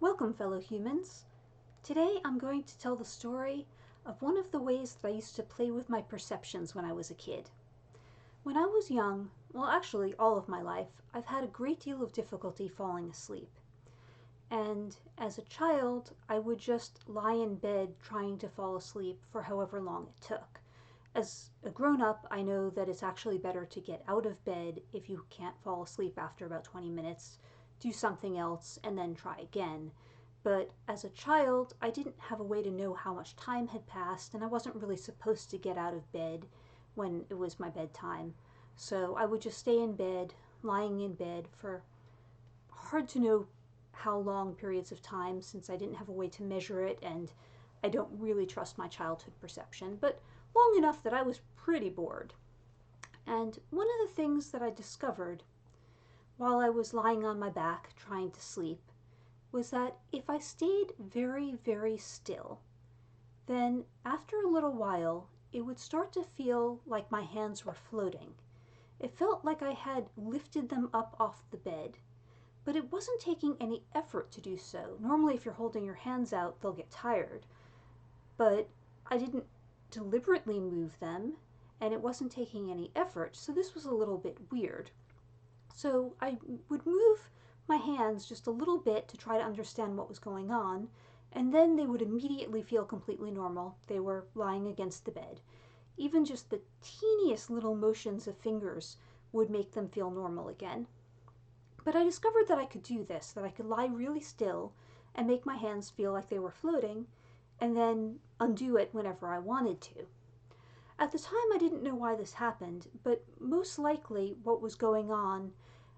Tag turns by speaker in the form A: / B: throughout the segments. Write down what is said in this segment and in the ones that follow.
A: Welcome, fellow humans. Today I'm going to tell the story of one of the ways that I used to play with my perceptions when I was a kid. When I was young, well, actually, all of my life, I've had a great deal of difficulty falling asleep. And as a child, I would just lie in bed trying to fall asleep for however long it took. As a grown up, I know that it's actually better to get out of bed if you can't fall asleep after about 20 minutes, do something else, and then try again. But as a child, I didn't have a way to know how much time had passed, and I wasn't really supposed to get out of bed when it was my bedtime. So I would just stay in bed, lying in bed for hard to know how long periods of time, since I didn't have a way to measure it, and I don't really trust my childhood perception, but long enough that I was pretty bored. And one of the things that I discovered while I was lying on my back trying to sleep was that if I stayed very, very still, then after a little while it would start to feel like my hands were floating. It felt like I had lifted them up off the bed, but it wasn't taking any effort to do so. Normally, if you're holding your hands out, they'll get tired, but I didn't deliberately move them, and it wasn't taking any effort, so this was a little bit weird. So I would move my hands just a little bit to try to understand what was going on, and then they would immediately feel completely normal. They were lying against the bed. Even just the teeniest little motions of fingers would make them feel normal again. But I discovered that I could do this, that I could lie really still and make my hands feel like they were floating, and then undo it whenever I wanted to. At the time, I didn't know why this happened, but most likely what was going on,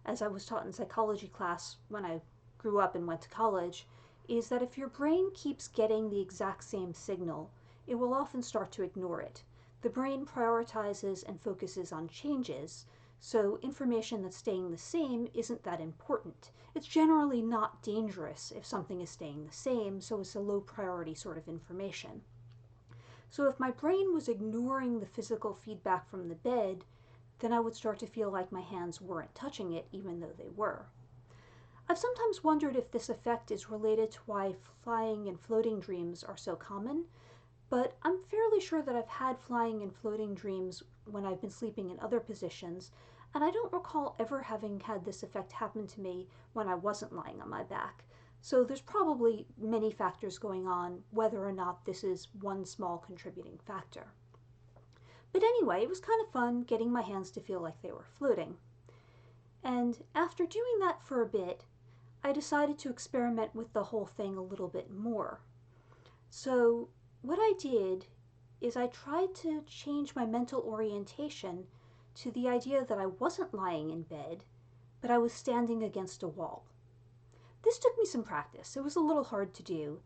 A: as I was taught in psychology class when I grew up and went to college, is that if your brain keeps getting the exact same signal, it will often start to ignore it. The brain prioritizes and focuses on changes, so information that's staying the same isn't that important. It's generally not dangerous if something is staying the same, so it's a low priority sort of information. So if my brain was ignoring the physical feedback from the bed, then I would start to feel like my hands weren't touching it even though they were. I've sometimes wondered if this effect is related to why flying and floating dreams are so common, but I'm fairly sure that I've had flying and floating dreams when I've been sleeping in other positions, and I don't recall ever having had this effect happen to me when I wasn't lying on my back. So there's probably many factors going on, whether or not this is one small contributing factor. But anyway, it was kind of fun getting my hands to feel like they were floating. And after doing that for a bit, I decided to experiment with the whole thing a little bit more. So what I did is I tried to change my mental orientation to the idea that I wasn't lying in bed, but I was standing against a wall. This took me some practice. It was a little hard to do,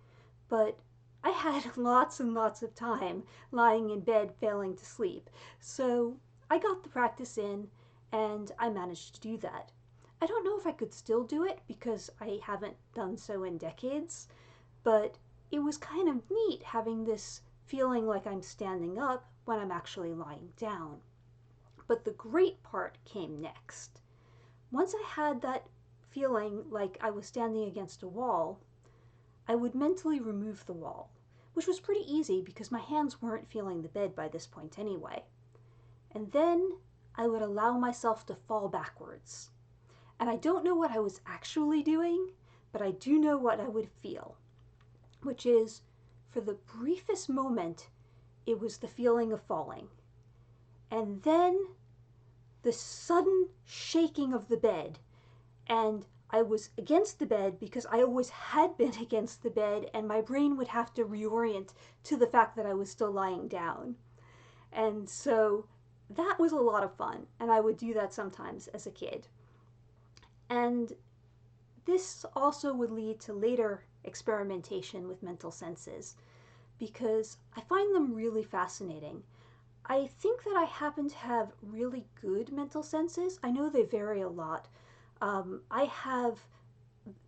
A: but I had lots and lots of time lying in bed failing to sleep. So I got the practice in and I managed to do that. I don't know if I could still do it because I haven't done so in decades, but it was kind of neat having this feeling like I'm standing up when I'm actually lying down. But the great part came next. Once I had that feeling like I was standing against a wall, I would mentally remove the wall, which was pretty easy because my hands weren't feeling the bed by this point anyway. And then I would allow myself to fall backwards. And I don't know what I was actually doing, but I do know what I would feel, which is, for the briefest moment, it was the feeling of falling. And then the sudden shaking of the bed, and I was against the bed because I always had been against the bed, and my brain would have to reorient to the fact that I was still lying down. And so that was a lot of fun, and I would do that sometimes as a kid. And this also would lead to later experimentation with mental senses because I find them really fascinating. I think that I happen to have really good mental senses. I know they vary a lot. I have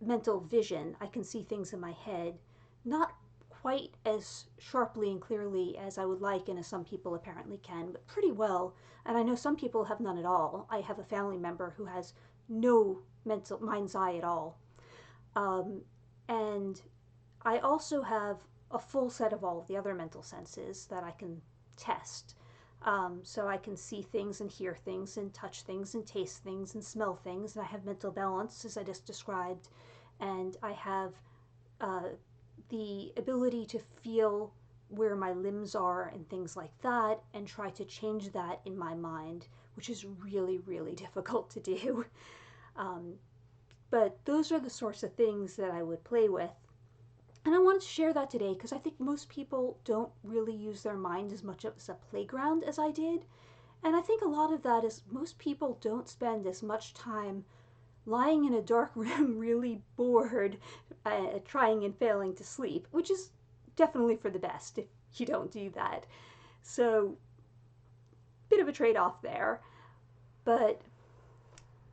A: mental vision. I can see things in my head, not quite as sharply and clearly as I would like and as some people apparently can, but pretty well. And I know some people have none at all. I have a family member who has no mental mind's eye at all. Um, And I also have a full set of all of the other mental senses that I can test. So I can see things and hear things and touch things and taste things and smell things. And I have mental balance, as I just described. And I have uh, the ability to feel where my limbs are and things like that and try to change that in my mind, which is really, really difficult to do. Um, but those are the sorts of things that I would play with. And I wanted to share that today because I think most people don't really use their mind as much as a playground as I did. And I think a lot of that is most people don't spend as much time lying in a dark room really bored, trying and failing to sleep, which is definitely for the best if you don't do that. So, bit of a trade off there. But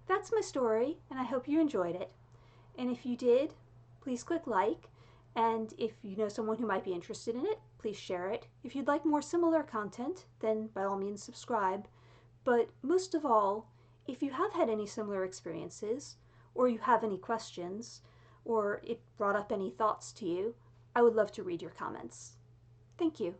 A: that's my story, and I hope you enjoyed it. And if you did, please click like. And if you know someone who might be interested in it, please share it. If you'd like more similar content, then by all means subscribe. But most of all, if you have had any similar experiences, or you have any questions, or it brought up any thoughts to you, I would love to read your comments. Thank you.